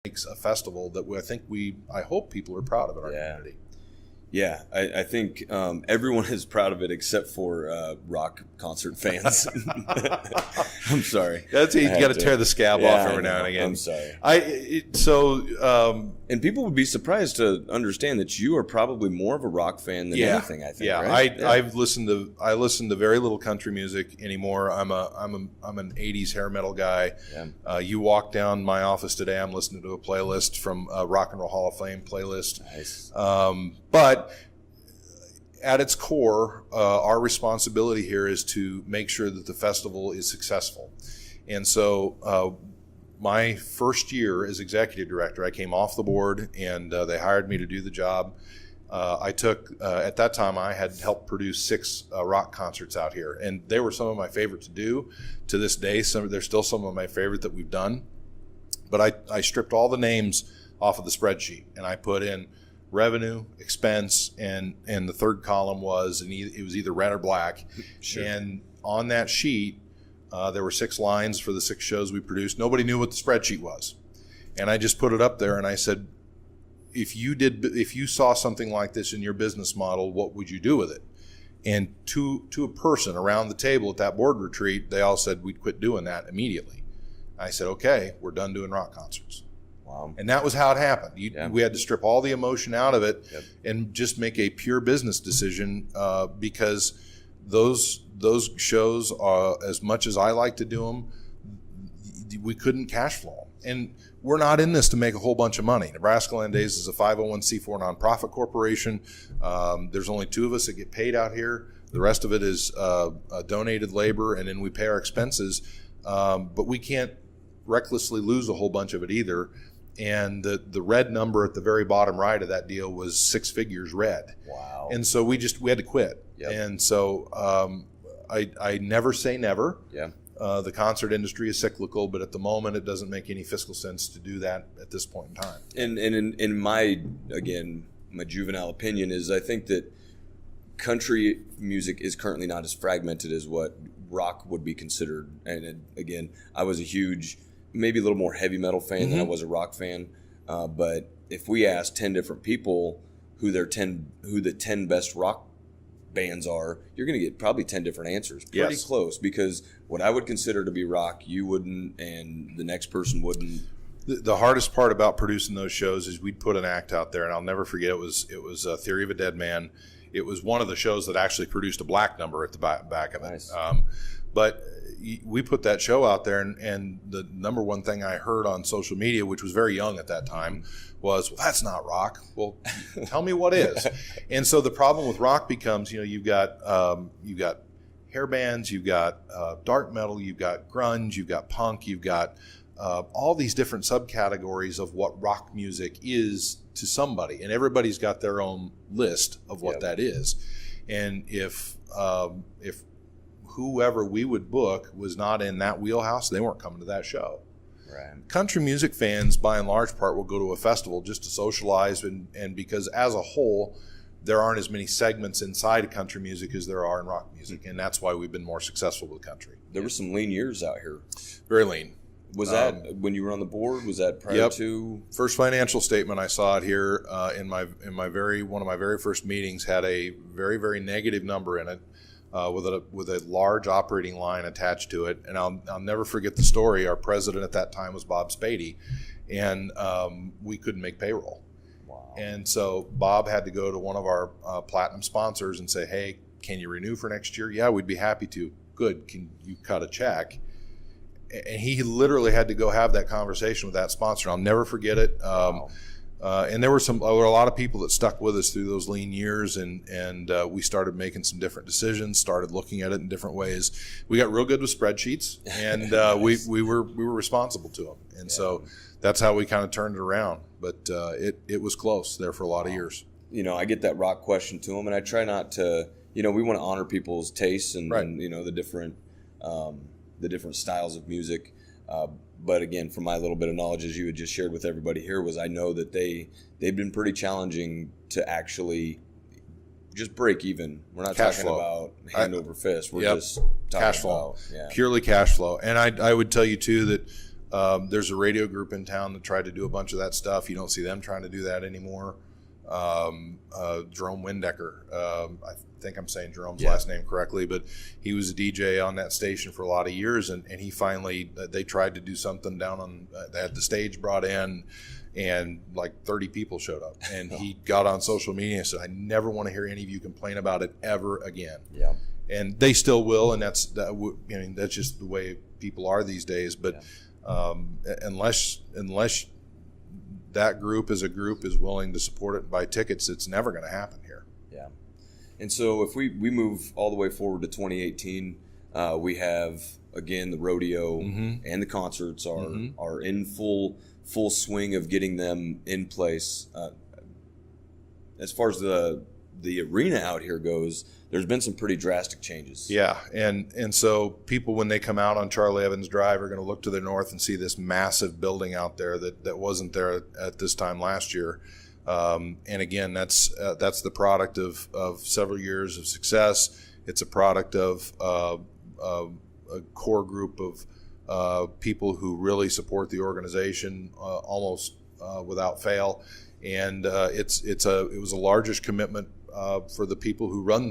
makes a festival that I hope people are proud of in our community. Yeah, I think everyone is proud of it except for rock concert fans. I'm sorry. You got to tear the scab off every now and again. I'm sorry. And people would be surprised to understand that you are probably more of a rock fan than anything. I think. Yeah, right? I listen to very little country music anymore. I'm an '80s hair metal guy. Yeah. You walk down my office today, I'm listening to a playlist from Rock and Roll Hall of Fame playlist. Nice. But at its core, our responsibility here is to make sure that the festival is successful. And so my first year as executive director, I came off the board and they hired me to do the job. I took, at that time, I had helped produce 6 rock concerts out here, and they were some of my favorite to do. To this day, they're still some of my favorite that we've done. But I stripped all the names off of the spreadsheet, and I put in revenue, expense, and the third column was, it was either red or black. Sure. And on that sheet, there were 6 lines for the 6 shows we produced. Nobody knew what the spreadsheet was. And I just put it up there and I said, if you saw something like this in your business model, what would you do with it? And to a person around the table at that board retreat, they all said we'd quit doing that immediately. I said, okay, we're done doing rock concerts. Wow. And that was how it happened. We had to strip all the emotion out of it and just make a pure business decision because those shows, as much as I like to do them, we couldn't cash flow them. And we're not in this to make a whole bunch of money. NebraskaLAND Days is a 501c4 nonprofit corporation. There's only 2 of us that get paid out here. The rest of it is donated labor, and then we pay our expenses. But we can't recklessly lose a whole bunch of it either. And the red number at the very bottom right of that deal was 6 figures red. Wow. And so we had to quit. Yep. And so I never say never. Yeah. The concert industry is cyclical, but at the moment it doesn't make any fiscal sense to do that at this point in time. And in my juvenile opinion is I think that country music is currently not as fragmented as what rock would be considered. And again, I was a huge, maybe a little more heavy metal fan than I was a rock fan. But if we ask 10 different people who the 10 best rock bands are, you're going to get probably 10 different answers. Pretty close, because what I would consider to be rock, you wouldn't, and the next person wouldn't. The hardest part about producing those shows is we'd put an act out there, and I'll never forget, it was Theory of a Dead Man. It was one of the shows that actually produced a black number at the back of it. Nice. But we put that show out there, and the number one thing I heard on social media, which was very young at that time, was, well, that's not rock. Well, tell me what is. And so the problem with rock becomes, you've got hair bands, you've got dark metal, you've got grunge, you've got punk, you've got all these different subcategories of what rock music is to somebody, and everybody's got their own list of what that is. And if whoever we would book was not in that wheelhouse, they weren't coming to that show. Right. Country music fans, by and large part, will go to a festival just to socialize, and because as a whole, there aren't as many segments inside of country music as there are in rock music, and that's why we've been more successful with country. There were some lean years out here. Very lean. Was that when you were on the board? Was that prior to? First financial statement I saw it here in one of my very first meetings had a very, very negative number in it. With a large operating line attached to it, and I'll never forget the story. Our president at that time was Bob Spady, and we couldn't make payroll. Wow. And so Bob had to go to one of our platinum sponsors and say, "Hey, can you renew for next year?" "Yeah, we'd be happy to." "Good. Can you cut a check?" And he literally had to go have that conversation with that sponsor. I'll never forget it. Wow. And there were a lot of people that stuck with us through those lean years, and we started making some different decisions, started looking at it in different ways. We got real good with spreadsheets, and Nice. we were responsible to them, and so that's how we kind of turned it around. But it was close there for a lot of years. I get that rock question to them, and I try not to. We want to honor people's tastes and, right. and the different styles of music. But again, from my little bit of knowledge, as you had just shared with everybody here, was I know that they've been pretty challenging to actually just break even. We're not Cash talking flow. about hand over fist. We're just talking cash flow, about purely cash flow. And I would tell you too that There's a radio group in town that tried to do a bunch of that stuff. You don't see them trying to do that anymore. Jerome Windecker, I think I'm saying Jerome's last name correctly, but he was a DJ on that station for a lot of years, and he finally, they tried to do something down on, they had the stage brought in, and like 30 people showed up, and he got on social media and said, I never want to hear any of you complain about it ever again. Yeah. And they still will, and that's just the way people are these days. But unless that group as a group is willing to support it and buy tickets, it's never going to happen here. Yeah. And so if we move all the way forward to 2018, we have, again, the rodeo and the concerts are in full swing of getting them in place. As far as the arena out here goes, there's been some pretty drastic changes. Yeah, and so people, when they come out on Charlie Evans Drive, are going to look to the north and see this massive building out there that wasn't there at this time last year. And again, that's the product of several years of success. It's a product of a core group of people who really support the organization almost without fail. And it was a largish commitment for the people who run